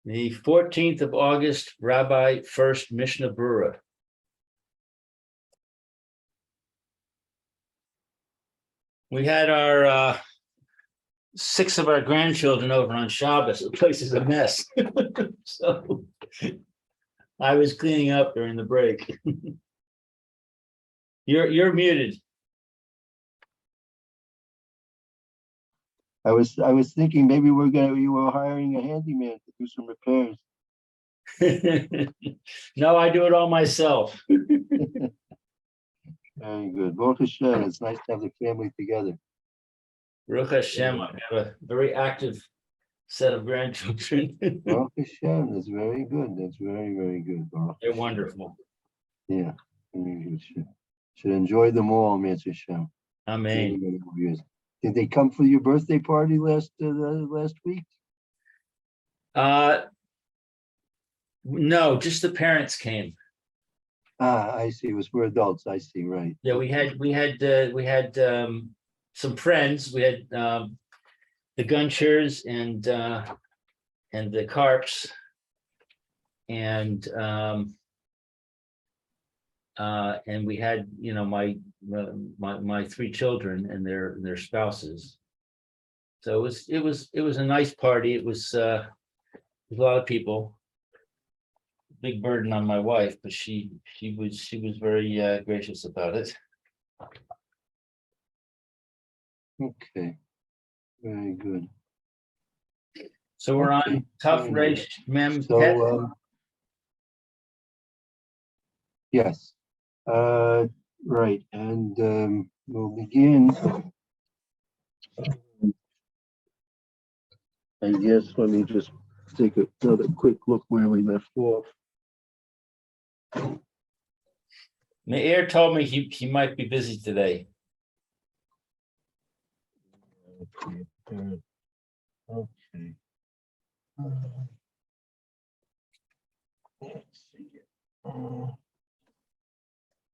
The 14th of August, Rabbi Furst Mishna Berura. We had our 6 of our grandchildren over on Shabbos. The place is a mess. So I was cleaning up during the break. You're muted. I was thinking maybe you were hiring a handyman to do some repairs. No, I do it all myself. Very good. Baruch Hashem, it's nice to have the family together. Baruch Hashem, I have a very active set of grandchildren. Baruch Hashem, that's very good. That's very, very good. Baruch They're Hashem. wonderful. Yeah. Should enjoy them all, Mitzvah Hashem. Amen. Did they come for your birthday party last week? No, just the parents came. I see. It was for adults. I see. Right. Yeah, we had some friends. We had the Gunchers and the Carps, and we had my 3 children and their spouses. So it was a nice party. It was a lot of people. Big burden on my wife, but she was very gracious about it. Okay. Very good. So we're on Tough Resh Mem Tet. So yes. Right. And we'll begin. I guess let me just take another quick look where we left off. Meir told me he might be busy today. Okay. Let's see.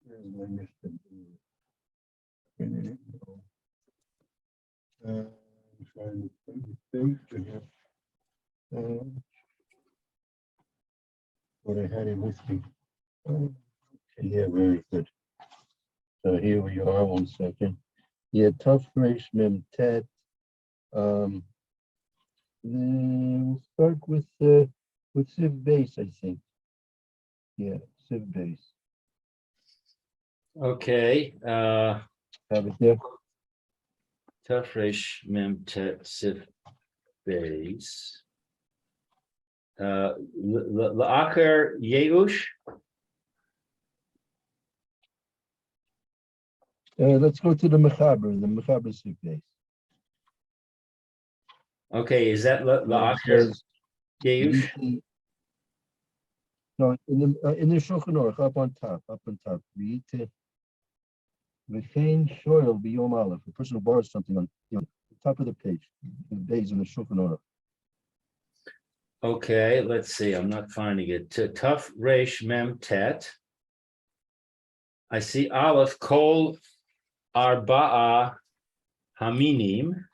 Where's my Mr. Where did it go? I'm trying to find the page again. But I had it with me. Okay, yeah, very good. So here we are. 1 second. Yeah, Tough Resh Mem Tet. Then we'll start with Civ Base, I think. Yeah, Civ Base. Okay. Have it there. Tough Resh Mem Tet Sif Base. La'acher Yeush. Let's go to the Mechaber Civ Base. Okay, is that La'acher Yeush? No, in the Shulchan Aruch, up on top. Read to V'chein shoyel b'yom aleph. A person who borrows something on the top of the page, the days in the Shulchan Aruch. Okay, let's see. I'm not finding it. Tough Resh Mem Tet. I see Aleph Kol Arba'a Haminim.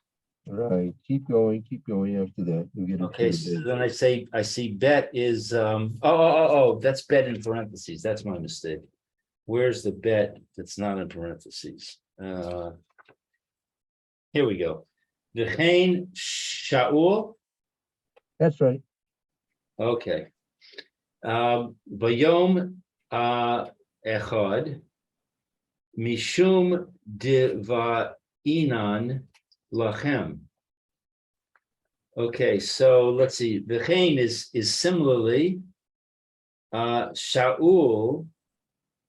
Right. Keep going after that. We'll get Okay, so then I see Bet is that's Bet in parentheses. That's my mistake. Where's the Bet that's not in parentheses? Here we go. V'chein Shaul. That's right. Okay. Vayom echad mishum deva'inan lachem. Okay, so let's see. V'chein is similarly Shaul.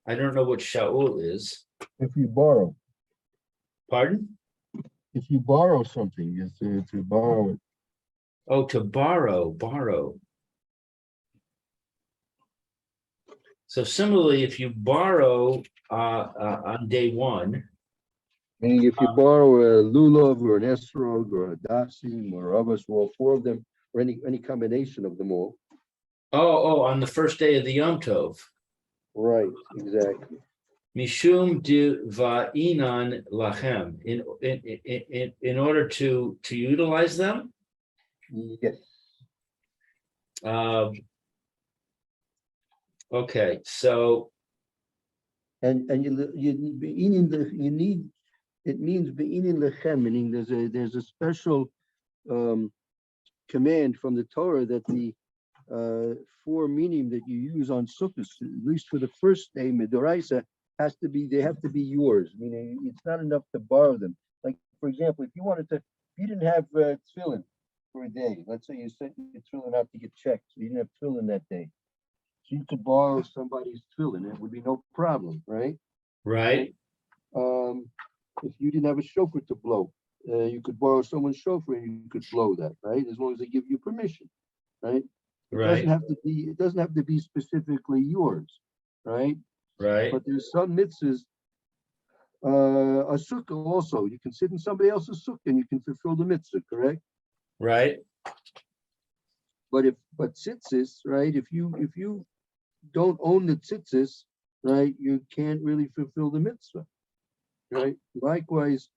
I don't know what Shaul is. If you borrow. Pardon? If you borrow something, is to borrow it. Oh, to borrow. So similarly, if you borrow on day 1, meaning if you borrow a lulav or an esrog or a dasim or avos, or all 4 of them, or any combination of them all. On the first day of the Yom Tov. Right, exactly. Mishum deva'inan lachem. In order to utilize them. Yes. Okay, so And you need it means be'inin lechem, meaning there's a special command from the Torah that the for meaning that you use on Sukkos, at least for the first day, Midoraisa, they have to be yours, meaning it's not enough to borrow them. Like, for example, if you didn't have tefillin for a day, let's say you sent your tefillin out to get checked, so you didn't have tefillin that day. So you could borrow somebody's tefillin, it would be no problem, right? right, If you didn't have a shofar to blow, you could borrow someone's shofar and you could blow that, right? As long as they give you permission, right? It doesn't right, have to be specifically yours, right? right, But there's some mitzvahs, a sukkah also. You can sit in somebody else's sukkah and you can fulfill the mitzvah, correct? right, But tzitzis, right? If you don't own the tzitzis, right, you can't really fulfill the mitzvah, right? Likewise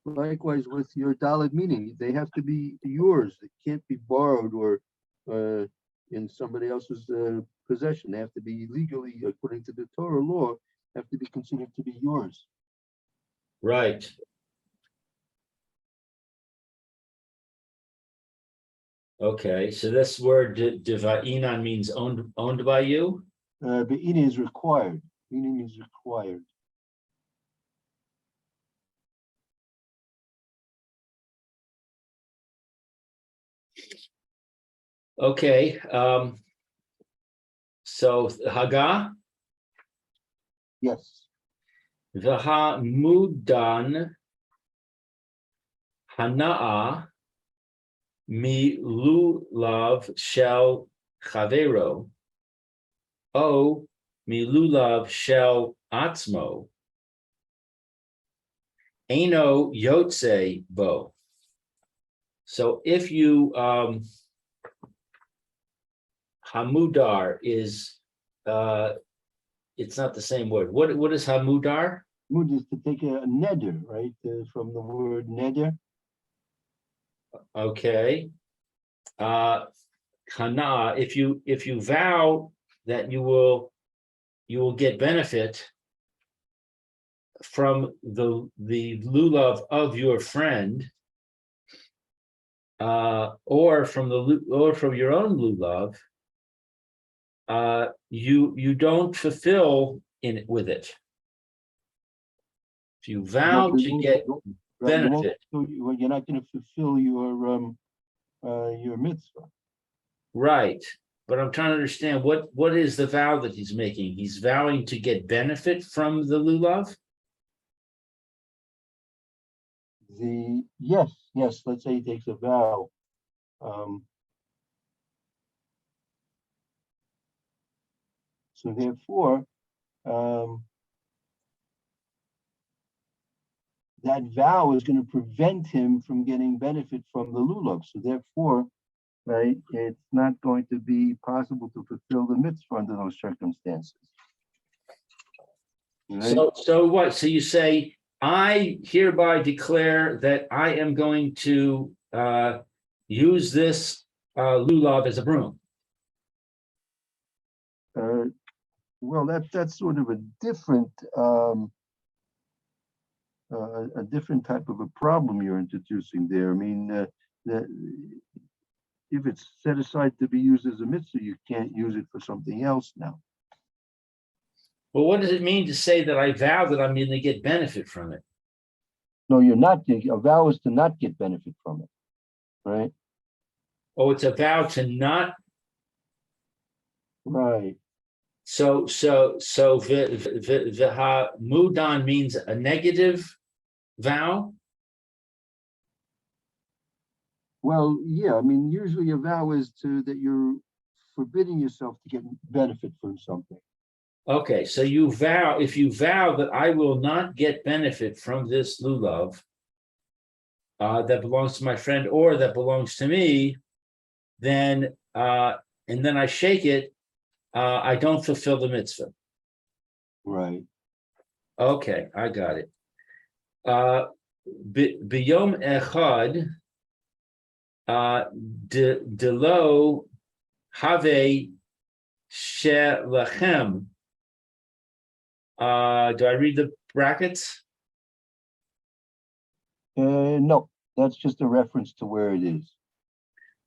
with your daled meaning, they have to be yours. They can't be borrowed or in somebody else's possession. They have to be legally, according to the Torah law, have to be considered to be yours. right. Okay, so this word diva'inan means owned by you? Be'ina is required. Meaning is required. Okay, so Haga, Yes. Vaha Mudan Hana'a Mi Lulav Shel Chavero O Mi Lulav Shel Atzmo Eino Yotze Bo. So if you Hamudar is it's not the same word. What is Hamudar? Mud is to take a neder, right? From the word neder. Okay. Kana, if you vow that you will get benefit from the lulav of your friend, or from your own lulav, you don't fulfill with it. If you vow to get benefit, You're not going to fulfill your mitzvah. right? But I'm trying to understand what is the vow that he's making? He's vowing to get benefit from the lulav. Yes. Let's say he takes a vow. So therefore, that vow is going to prevent him from getting benefit from the lulav. So therefore, right, it's not going to be possible to fulfill the mitzvah under those circumstances. Right? So what? So you say, I hereby declare that I am going to use this lulav as a broom. Well, that's sort of a different type of a problem you're introducing there. I mean, if it's set aside to be used as a mitzvah, you can't use it for something else now. Well, what does it mean to say that I vow that I'm going to get benefit from it? No, you're not. A vow is to not get benefit from it, right? Oh, it's a vow to not. Right. So the mudan means a negative vow. Well, yeah. I mean, usually a vow is that you're forbidding yourself to get benefit from something. Okay, so if you vow that I will not get benefit from this lulav that belongs to my friend or that belongs to me, then and then I shake it, I don't fulfill the mitzvah. Right. Okay, I got it. Biyom echad delo have shelechem. Do I read the brackets? No, that's just a reference to where it is.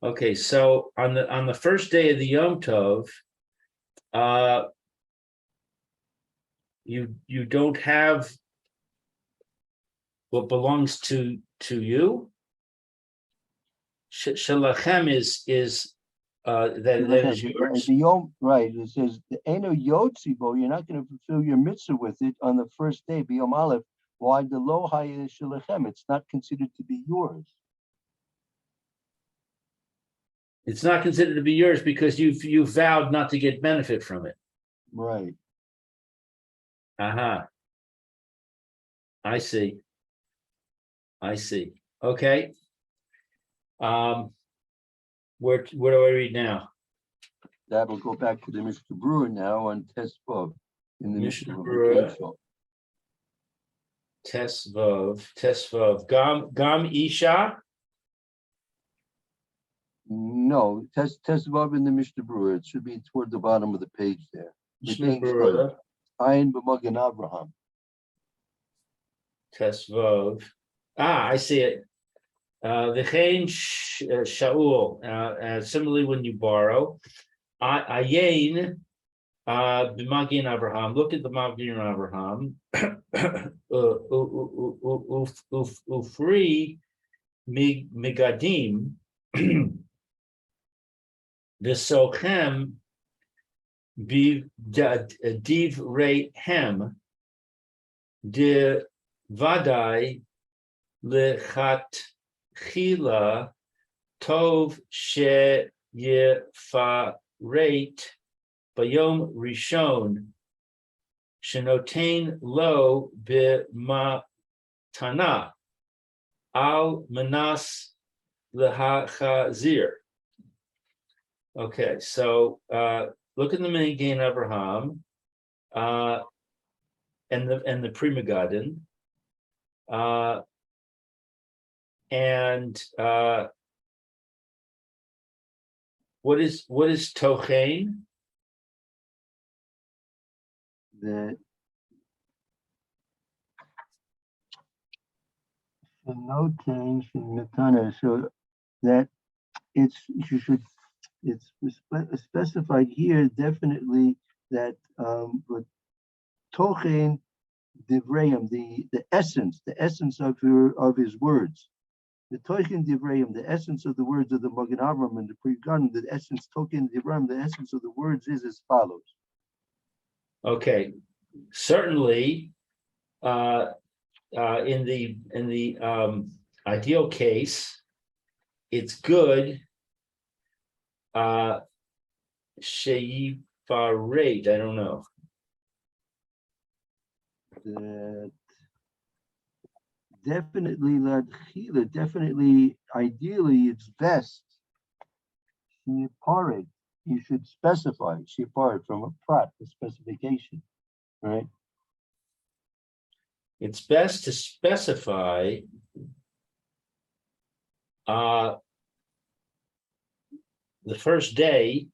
Okay, so on the first day of the Yom Tov, you don't have what belongs to you. Shalachem is that is yours. The Yom, right? It says the Eno Yotzibo. You're not going to fulfill your mitzvah with it on the first day. B'Yom Aleph. Why the lo hayeh shalachem? It's not considered to be yours. It's not considered to be yours because you vowed not to get benefit from it. Right. Aha. I see. Okay. Where do I read now? That will go back to the Mishna Berura now on Tesvav in the Mishna Mishna Berura. Berura. Tesvav. Gam Isha. No, Tesvav in the Mishna Berura. It should be toward the bottom of the page there. Mishna Berura. Ayin b'magen Abraham. Tesvav. I see it. V'chein Shaul. Similarly, when you borrow, Ayin b'magen Abraham. Look at the magen Abraham. Ufri migadim. V'sochem divrei de vadai lechatchila tov she yefaret bayom rishon shenotain lo b'matana al manas lehachazir. Okay, so look at the Magen Abraham and the Pri Megadim, and what is Tochain? That no change in Matana, so that it's specified here definitely that but Tochen Divrayim, the essence of his words. The Tochen Divrayim, the essence of the words of the Magen Avraham and the Pri Megadim, the essence Tochen Divrayim, the essence of the words is as follows. Okay, certainly in the ideal case, it's good. Sheyifaret, I don't know. Definitely, ideally, it's best. Sheyifaret, you should specify. Sheyifaret from a prat, a specification, right? It's best to specify the first day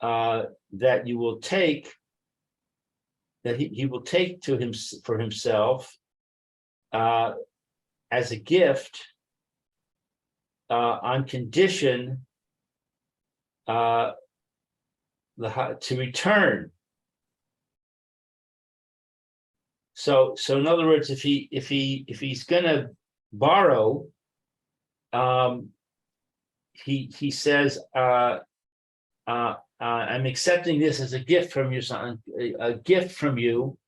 that you will take, that he will take to him for himself as a gift on condition to return. So in other words, if he's gonna borrow, he says, I'm accepting this as a gift from you, son, a gift from you.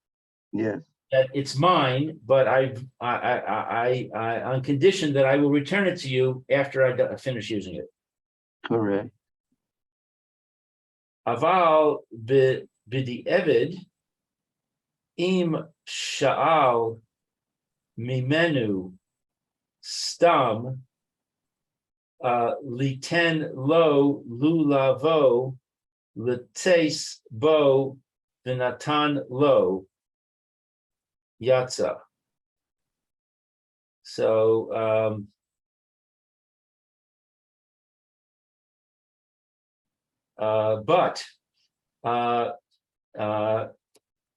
Yes. That it's mine, but I on condition that I will return it to you after I finish using it. Correct. Aval b'di evid im sha'al mimenu stam liten lo lulavo letes bo v'natan lo yatsa. So, But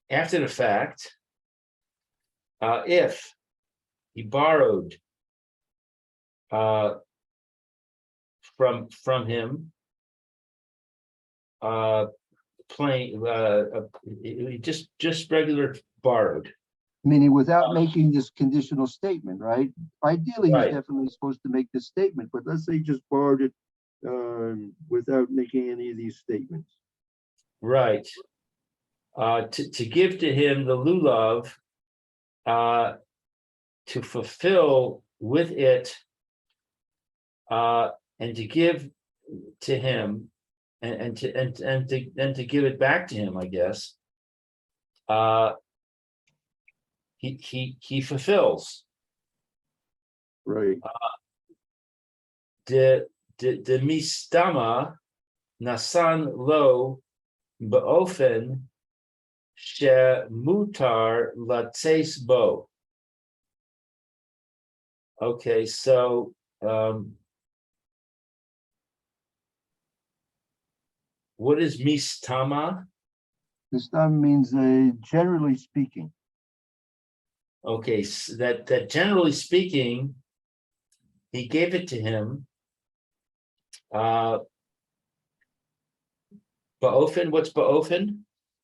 after the fact, if he borrowed from him, plain, just regular borrowed. Meaning without making this conditional statement, right? Ideally, he's Right. definitely supposed to make this statement, but let's say he just borrowed it without making any of these statements. Right. To give to him the lulav, to fulfill with it, and to give to him, and to give it back to him, I guess. He fulfills. Right. The mistama nasan lo ba'ofen she mutar latses bo. Okay, so what is mistama? This time means generally speaking. Okay, so that generally speaking, he gave it to him. Ba'ofen, what's ba'ofen?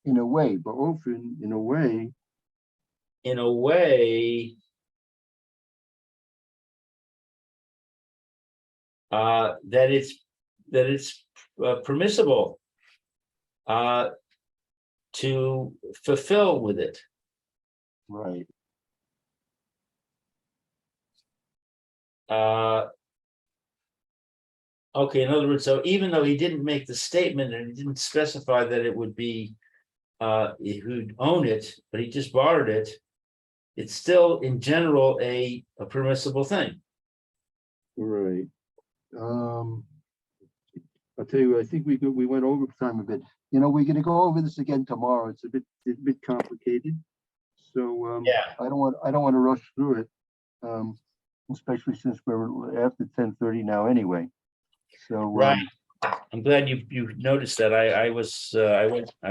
In a way, but often in a way, that it's permissible to fulfill with it. right. Okay, in other words, so even though he didn't make the statement and he didn't specify that it would be who'd own it, but he just borrowed it, it's still in general a permissible thing. Right. I'll tell you, I think we went over time a bit. You know, we're going to go over this again tomorrow. It's a bit complicated, so Yeah. I don't want to rush through it, especially since we're after 10:30 now anyway. So Right. I'm glad you noticed that. I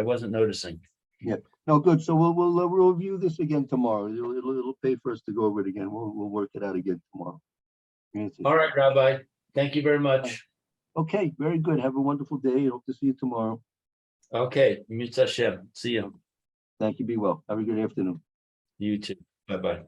wasn't noticing. no, good. So we'll review this again tomorrow. It'll pay for us to go over it again. We'll work it out again tomorrow. All right, Rabbi. Thank you very much. Okay, very good. Have a wonderful day. Hope to see you tomorrow. Okay, Mitzvah Hashem. See you. Thank you. Be well. Have a good afternoon. You too. Bye-bye.